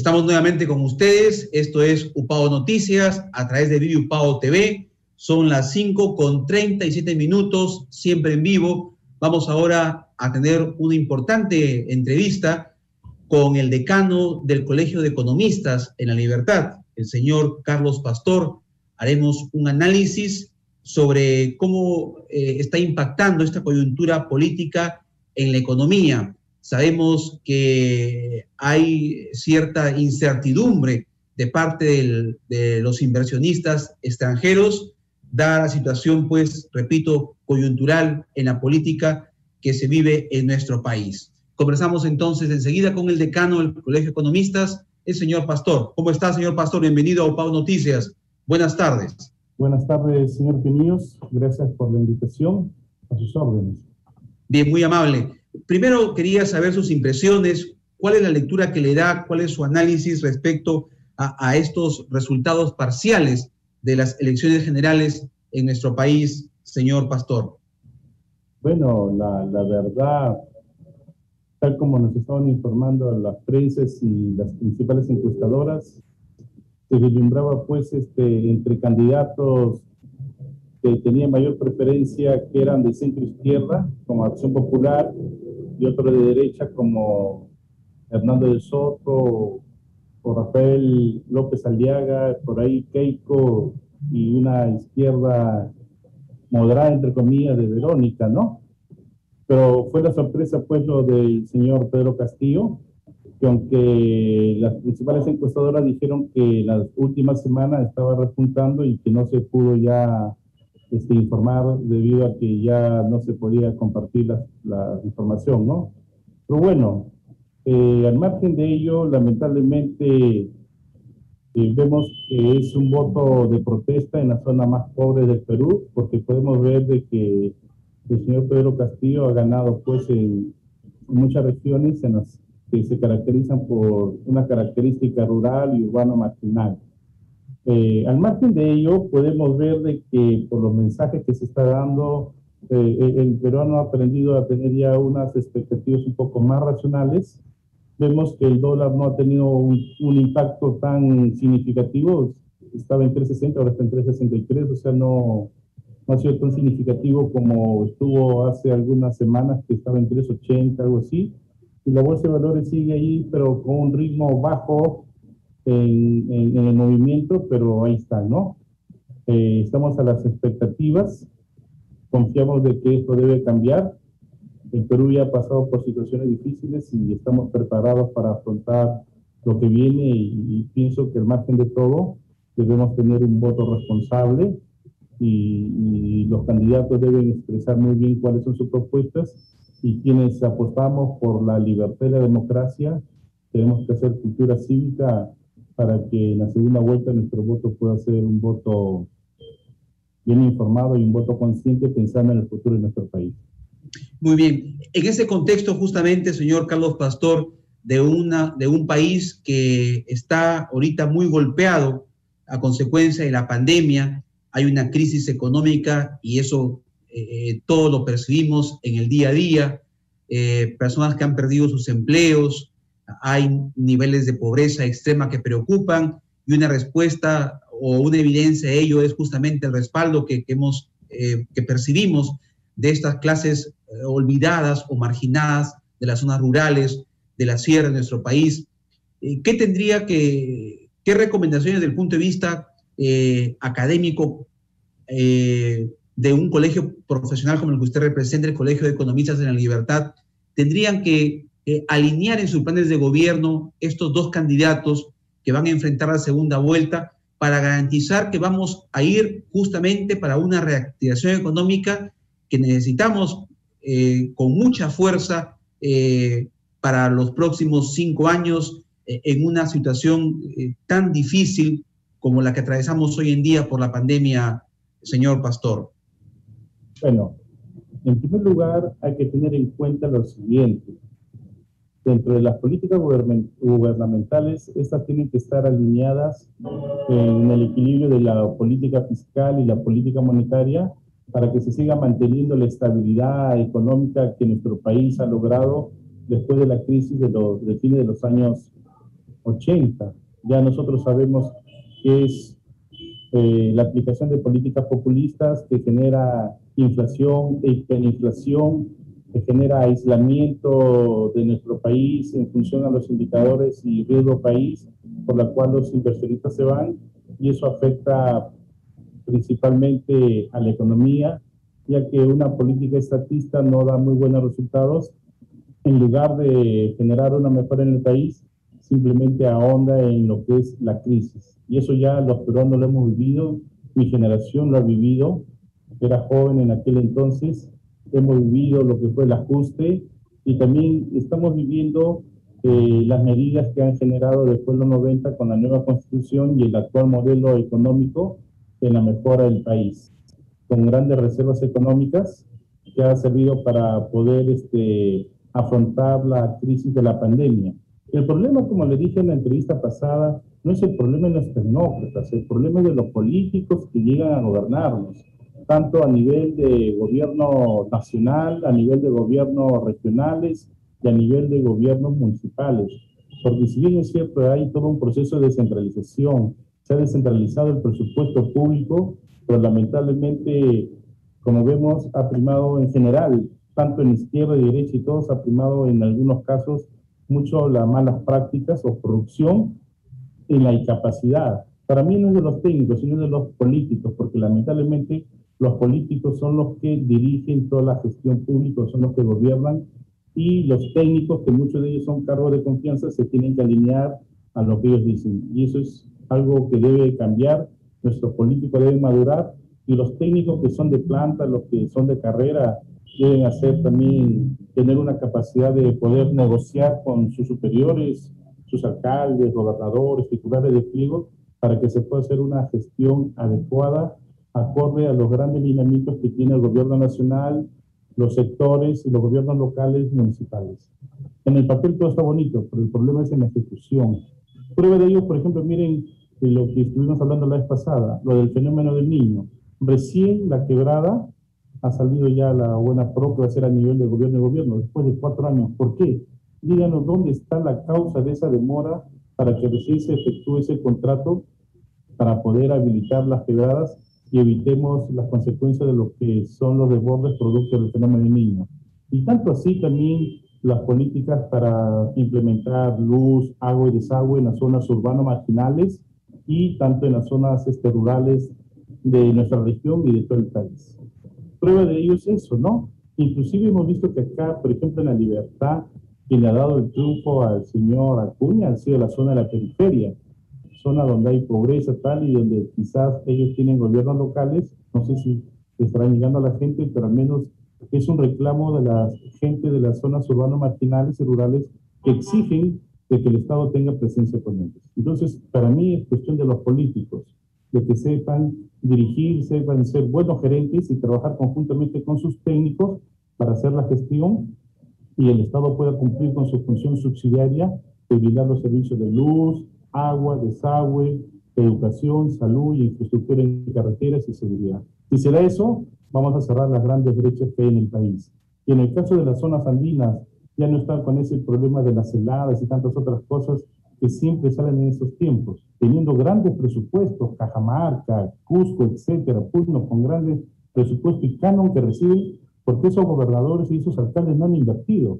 Estamos nuevamente con ustedes. Esto es UPAO Noticias a través de Vivi UPAO TV. Son las 5:37, siempre en vivo. Vamos ahora a tener una importante entrevista con el decano del Colegio de Economistas en La Libertad, el señor Carlos Pastor. Haremos un análisis sobre cómo está impactando esta coyuntura política en la economía. Sabemos que hay cierta incertidumbre de parte de los inversionistas extranjeros, dada la situación, pues, repito, coyuntural en la política que se vive en nuestro país. Conversamos entonces enseguida con el decano del Colegio de Economistas, el señor Pastor. ¿Cómo está, señor Pastor? Bienvenido a UPAO Noticias. Buenas tardes. Buenas tardes, señor Pinillos. Gracias por la invitación. A sus órdenes. Bien, muy amable. Primero quería saber sus impresiones, cuál es la lectura que le da, cuál es su análisis respecto a estos resultados parciales de las elecciones generales en nuestro país, señor Pastor. Bueno, la verdad, tal como nos estaban informando las prensas y las principales encuestadoras, se vislumbraba pues entre candidatos que tenían mayor preferencia, que eran de centro-izquierda, como Acción Popular, y otro de derecha, como Hernando del Soto, o Rafael López Aliaga, por ahí Keiko, y una izquierda moderada, entre comillas, de Verónica, ¿no? Pero fue la sorpresa, pues, lo del señor Pedro Castillo, que aunque las principales encuestadoras dijeron que las últimas semanas estaba repuntando y que no se pudo ya informar debido a que ya no se podía compartir la información, ¿no? Pero bueno, al margen de ello, lamentablemente vemos que es un voto de protesta en la zona más pobre del Perú, porque podemos ver de que el señor Pedro Castillo ha ganado pues en muchas regiones en las que se caracterizan por una característica rural y urbano marginal. Al margen de ello, podemos ver de que por los mensajes que se está dando, el peruano ha aprendido a tener ya unas expectativas un poco más racionales. Vemos que el dólar no ha tenido un impacto tan significativo. Estaba en 3.60, ahora está en 3.63, o sea, no ha sido tan significativo como estuvo hace algunas semanas, que estaba en 3.80, algo así. Y la bolsa de valores sigue ahí, pero con un ritmo bajo en el movimiento, pero ahí está, ¿no? Estamos a las expectativas, confiamos de que esto debe cambiar. El Perú ya ha pasado por situaciones difíciles y estamos preparados para afrontar lo que viene, y pienso que al margen de todo debemos tener un voto responsable, y los candidatos deben expresar muy bien cuáles son sus propuestas, y quienes apostamos por la libertad y la democracia tenemos que hacer cultura cívica para que en la segunda vuelta nuestro voto pueda ser un voto bien informado y un voto consciente pensando en el futuro de nuestro país. Muy bien. En ese contexto, justamente, señor Carlos Pastor, de un país que está ahorita muy golpeado a consecuencia de la pandemia, hay una crisis económica y eso todos lo percibimos en el día a día, personas que han perdido sus empleos, hay niveles de pobreza extrema que preocupan, y una respuesta o una evidencia de ello es justamente el respaldo que percibimos de estas clases olvidadas o marginadas de las zonas rurales, de la sierra de nuestro país. ¿Qué recomendaciones desde el punto de vista académico de un colegio profesional como el que usted representa, el Colegio de Economistas de La Libertad, tendrían que alinear en sus planes de gobierno estos dos candidatos que van a enfrentar la segunda vuelta para garantizar que vamos a ir justamente para una reactivación económica que necesitamos con mucha fuerza para los próximos 5 años en una situación tan difícil como la que atravesamos hoy en día por la pandemia, señor Pastor? Bueno, en primer lugar hay que tener en cuenta lo siguiente. Dentro de las políticas gubernamentales, estas tienen que estar alineadas en el equilibrio de la política fiscal y la política monetaria, para que se siga manteniendo la estabilidad económica que nuestro país ha logrado después de la crisis del fin de los años 80. Ya nosotros sabemos que es la aplicación de políticas populistas que genera inflación e hiperinflación, que genera aislamiento de nuestro país en función a los indicadores y riesgo país, por la cual los inversionistas se van, y eso afecta principalmente a la economía, ya que una política estatista no da muy buenos resultados. En lugar de generar una mejora en el país, simplemente ahonda en lo que es la crisis. Y eso ya los peruanos lo hemos vivido, mi generación lo ha vivido, era joven en aquel entonces, hemos vivido lo que fue el ajuste y también estamos viviendo las medidas que han generado después de los 90 con la nueva constitución y el actual modelo económico en la mejora del país, con grandes reservas económicas que ha servido para poder afrontar la crisis de la pandemia. El problema, como le dije en la entrevista pasada, no es el problema de los tecnócratas, el problema es de los políticos que llegan a gobernarnos, tanto a nivel de gobierno nacional, a nivel de gobiernos regionales y a nivel de gobiernos municipales. Porque si bien es cierto, hay todo un proceso de descentralización, se ha descentralizado el presupuesto público, pero lamentablemente, como vemos, ha primado en general, tanto en izquierda y derecha y todos, ha primado en algunos casos mucho las malas prácticas o corrupción y la incapacidad. Para mí no es de los técnicos, sino de los políticos, porque lamentablemente los políticos son los que dirigen toda la gestión pública, son los que gobiernan, y los técnicos, que muchos de ellos son cargos de confianza, se tienen que alinear a lo que ellos dicen. Y eso es algo que debe cambiar, nuestros políticos deben madurar, y los técnicos que son de planta, los que son de carrera, deben hacer también, tener una capacidad de poder negociar con sus superiores, sus alcaldes, gobernadores, titulares de pliegos, para que se pueda hacer una gestión adecuada, acorde a los grandes lineamientos que tiene el gobierno nacional, los sectores y los gobiernos locales municipales. En el papel todo está bonito, pero el problema es en la ejecución. Prueba de ello, por ejemplo, miren lo que estuvimos hablando la vez pasada, lo del fenómeno del Niño. Recién la quebrada ha salido ya la buena pro que va a ser a nivel de gobierno, después de 4 años. ¿Por qué? Díganos dónde está la causa de esa demora para que recién se efectúe ese contrato para poder habilitar las quebradas y evitemos las consecuencias de lo que son los desbordes producto del fenómeno del Niño. Y tanto así también las políticas para implementar luz, agua y desagüe en las zonas urbanas marginales y tanto en las zonas rurales de nuestra región y de todo el país. Prueba de ello es eso, ¿no? Inclusive hemos visto que acá, por ejemplo, en La Libertad, quien le ha dado el triunfo al señor Acuña ha sido la zona de la periferia, zona donde hay pobreza tal y donde quizás ellos tienen gobiernos locales, no sé si estarán llegando a la gente, pero al menos es un reclamo de la gente de las zonas urbanas marginales y rurales que exigen de que el Estado tenga presencia con ellos. Entonces, para mí es cuestión de los políticos, de que sepan dirigir, sepan ser buenos gerentes y trabajar conjuntamente con sus técnicos para hacer la gestión y el Estado pueda cumplir con su función subsidiaria de brindar los servicios de luz, agua, desagüe, educación, salud y infraestructura en carreteras y seguridad. Si se da eso, vamos a cerrar las grandes brechas que hay en el país. Y en el caso de las zonas andinas, ya no están con ese problema de las heladas y tantas otras cosas que siempre salen en estos tiempos, teniendo grandes presupuestos, Cajamarca, Cusco, etcétera, Puno, con grandes presupuestos y canon que reciben, porque esos gobernadores y esos alcaldes no han invertido,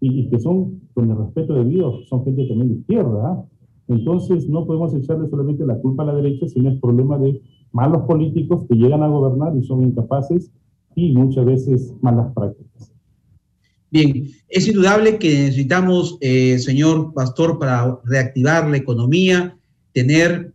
y que son, con el respeto de Dios, son gente también de izquierda, ¿eh? Entonces no podemos echarle solamente la culpa a la derecha, sino es problema de malos políticos que llegan a gobernar y son incapaces y muchas veces malas prácticas. Bien, es indudable que necesitamos, señor Pastor, para reactivar la economía, tener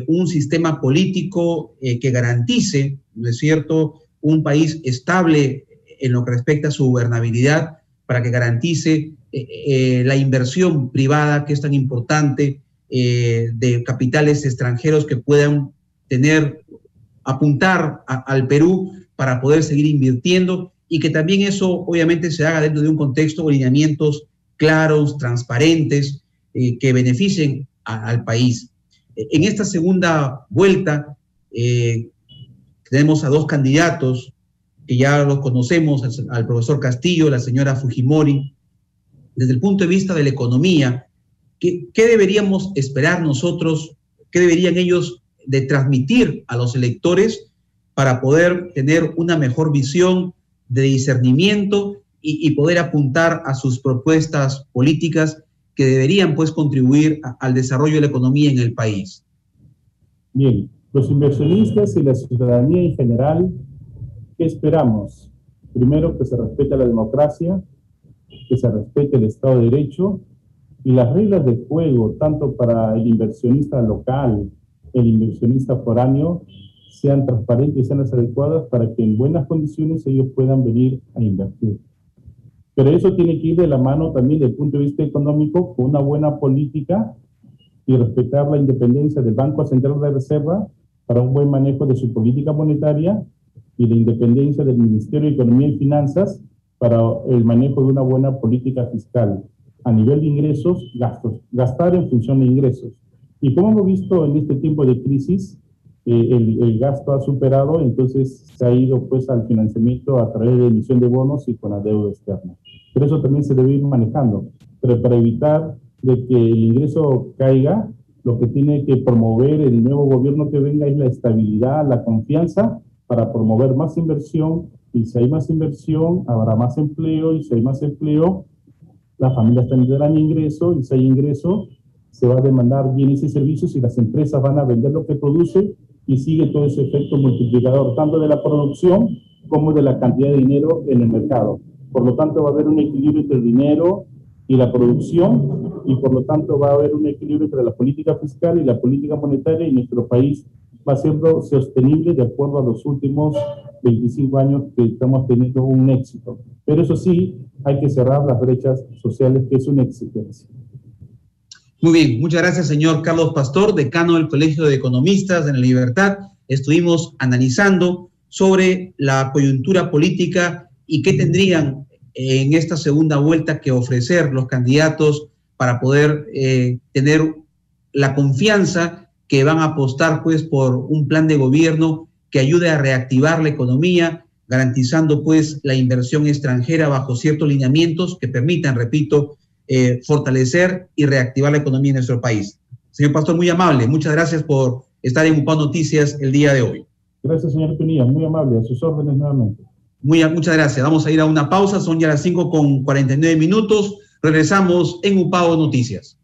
un sistema político que garantice, ¿no es cierto?, un país estable en lo que respecta a su gobernabilidad, para que garantice la inversión privada, que es tan importante, de capitales extranjeros que puedan apuntar al Perú para poder seguir invirtiendo, y que también eso obviamente se haga dentro de un contexto de lineamientos claros, transparentes, que beneficien al país. En esta segunda vuelta tenemos a 2 candidatos que ya los conocemos, al profesor Castillo, la señora Fujimori. Desde el punto de vista de la economía, ¿qué deberíamos esperar nosotros? ¿Qué deberían ellos de transmitir a los electores para poder tener una mejor visión de discernimiento y poder apuntar a sus propuestas políticas que deberían pues contribuir al desarrollo de la economía en el país? Bien, los inversionistas y la ciudadanía en general, ¿qué esperamos? Primero, que se respete la democracia, que se respete el Estado de Derecho y las reglas de juego, tanto para el inversionista local, el inversionista foráneo, sean transparentes y sean las adecuadas para que en buenas condiciones ellos puedan venir a invertir. Pero eso tiene que ir de la mano también desde el punto de vista económico con una buena política y respetar la independencia del Banco Central de Reserva para un buen manejo de su política monetaria y la independencia del Ministerio de Economía y Finanzas para el manejo de una buena política fiscal. A nivel de ingresos, gastos. Gastar en función de ingresos. Y como hemos visto en este tiempo de crisis, el gasto ha superado, entonces se ha ido pues al financiamiento a través de emisión de bonos y con la deuda externa. Pero eso también se debe ir manejando. Pero para evitar de que el ingreso caiga, lo que tiene que promover el nuevo gobierno que venga es la estabilidad, la confianza para promover más inversión, y si hay más inversión, habrá más empleo, y si hay más empleo, las familias tendrán ingreso, y si hay ingreso, se va a demandar bienes y servicios y las empresas van a vender lo que produce y sigue todo ese efecto multiplicador, tanto de la producción como de la cantidad de dinero en el mercado. Por lo tanto, va a haber un equilibrio entre el dinero y la producción, y por lo tanto va a haber un equilibrio entre la política fiscal y la política monetaria, y nuestro país va siendo sostenible de acuerdo a los últimos 25 años que estamos teniendo un éxito. Pero eso sí, hay que cerrar las brechas sociales, que es una exigencia. Muy bien, muchas gracias, señor Carlos Pastor, decano del Colegio de Economistas de La Libertad. Estuvimos analizando sobre la coyuntura política y qué tendrían en esta segunda vuelta que ofrecer los candidatos para poder tener la confianza que van a apostar pues por un plan de gobierno que ayude a reactivar la economía, garantizando pues la inversión extranjera bajo ciertos lineamientos que permitan, repito, fortalecer y reactivar la economía en nuestro país. Señor Pastor, muy amable, muchas gracias por estar en UPAO Noticias el día de hoy. Gracias, señor Pinilla, muy amable, a sus órdenes nuevamente. Muchas gracias. Vamos a ir a una pausa, son ya las 5:49. Regresamos en UPAO Noticias.